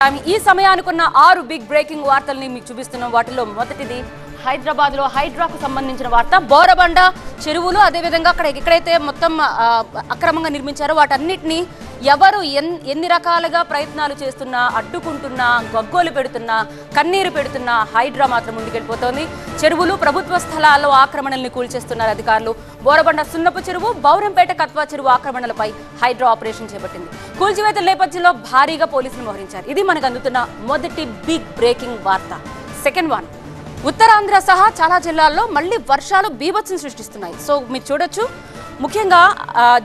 ఈ సమయానికున్న 6 big breaking వార్తల్ని మీకు చూపిస్తున్నాం. వాటిలో మొదటిది హైదరాబాద్ లో హైడ్రాకు సంబంధించిన వార్త. బోరబండ చెరువులు అదే విధంగా అక్కడ ఎక్కడైతే మొత్తం అక్రమంగా నిర్మించారో వాటన్నిటిని ఎవరు ఎన్ని రకాలుగా ప్రయత్నాలు చేస్తున్నా, అడ్డుకుంటున్నా, గగ్గోలు పెడుతున్నా, కన్నీరు పెడుతున్నా హైడ్రా మాత్రం ముందుకెళ్ళిపోతోంది. చెరువులు, ప్రభుత్వ స్థలాల్లో ఆక్రమణల్ని కూల్చేస్తున్నారు అధికారులు. బోరబండ సున్నపు చెరువు, బౌరంపేట కత్వా చెరువు ఆక్రమణలపై హైడ్రా ఆపరేషన్ చేపట్టింది. కూల్చివేత నేపథ్యంలో భారీగా పోలీసులు మోహరించారు. ఇది మనకు అందుతున్న మొదటి బిగ్ బ్రేకింగ్ వార్త. సెకండ్ వన్, ఉత్తరాంధ్ర సహా చాలా జిల్లాల్లో మళ్ళీ వర్షాలు బీభత్సం సృష్టిస్తున్నాయి. సో మీరు చూడొచ్చు, ముఖ్యంగా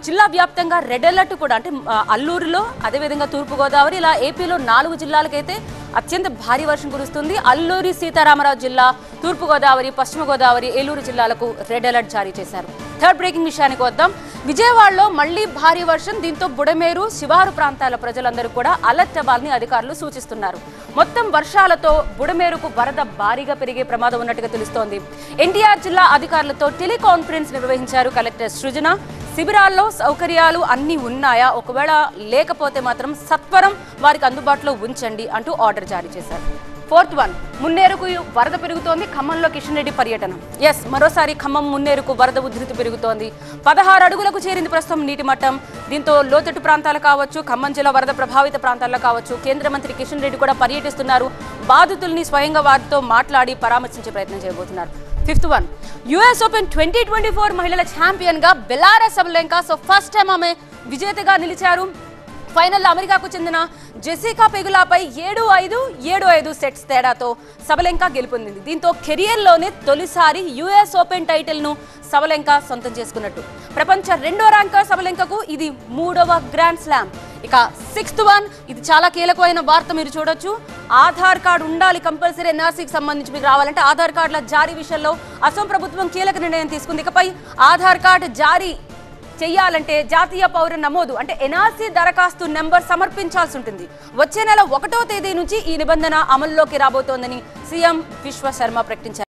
జిల్లా వ్యాప్తంగా రెడ్ అలర్ట్ కూడా, అంటే అల్లూరులో, అదేవిధంగా తూర్పుగోదావరి, ఇలా ఏపీలో 4 జిల్లాలకైతే అత్యంత భారీ వర్షం కురుస్తుంది. అల్లూరి సీతారామరాజు జిల్లా, తూర్పుగోదావరి, పశ్చిమ గోదావరి, ఏలూరు జిల్లాలకు రెడ్ అలర్ట్ జారీ చేశారు. థర్డ్ బ్రేకింగ్ విషయానికి వద్దాం. విజయవాడలో మళ్లీ భారీ వర్షం. దీంతో బుడమేరు, శివారు ప్రాంతాల ప్రజలందరూ కూడా అలర్ట్ అవ్వాలని అధికారులు సూచిస్తున్నారు. మొత్తం వర్షాలతో బుడమేరుకు వరద భారీగా పెరిగే ప్రమాదం ఉన్నట్టుగా తెలుస్తోంది. ఎన్టీఆర్ జిల్లా అధికారులతో టెలికాన్ఫరెన్స్ నిర్వహించారు కలెక్టర్ సృజన. శిబిరాల్లో సౌకర్యాలు అన్నీ ఉన్నాయా, ఒకవేళ లేకపోతే మాత్రం సత్వరం వారికి అందుబాటులో ఉంచండి అంటూ ఆర్డర్ జారీ చేశారు. ఫోర్త్ వన్, మున్నేరుకు వరద పెరుగుతోంది. ఖమ్మంలో కిషన్ రెడ్డి పర్యటన. మరోసారి ఖమ్మం మున్నేరుకు వరద ఉధృతి పెరుగుతోంది. 16 అడుగులకు చేరింది ప్రస్తుతం నీటి మట్టం. దీంతో లోతట్టు ప్రాంతాలు కావచ్చు, ఖమ్మం జిల్లా వరద ప్రభావిత ప్రాంతాల్లో కావచ్చు, కేంద్ర మంత్రి కిషన్ రెడ్డి కూడా పర్యటిస్తున్నారు. బాధితుల్ని స్వయంగా వారితో మాట్లాడి పరామర్శించే ప్రయత్నం చేయబోతున్నారు. ఫిఫ్త్ వన్, యుఎస్ ఓపెన్ 2024 మహిళల ఛాంపియన్ గా Belara Sabalenka. So first time ఆమె విజేతగా నిలిచారు. ఫైనల్ అమెరికాకు చెందిన జెసికా పెగులాపై 7-5, 7-5 సెట్స్ తేడాతో సబలెంకా గెలుపొందింది. దీంతో కెరియర్లోనే తొలిసారి యుఎస్ ఓపెన్ టైటిల్ను సబలెంకా సొంతం చేసుకున్నట్టు. ప్రపంచ 2వ ర్యాంకర్ సబలెంకాకు ఇది 3వ గ్రాండ్ స్లామ్. ఇక సిక్స్త్ వన్, ఇది చాలా కీలకమైన వార్త. మీరు చూడొచ్చు, ఆధార్ కార్డు ఉండాలి కంపల్సరీ. ఎన్ఆర్సీకి సంబంధించి మీకు రావాలంటే ఆధార్ కార్డుల జారీ విషయంలో అసోం ప్రభుత్వం కీలక నిర్ణయం తీసుకుంది. ఇకపై ఆధార్ కార్డు జారీ చెయ్యాలంటే జాతీయ పౌర నమోదు అంటే ఎన్ఆర్సీ దరఖాస్తు నెంబర్ సమర్పించాల్సి ఉంటుంది. వచ్చే నెల 1వ తేదీ నుంచి ఈ నిబంధన అమల్లోకి రాబోతోందని సీఎం విశ్వ శర్మ ప్రకటించారు.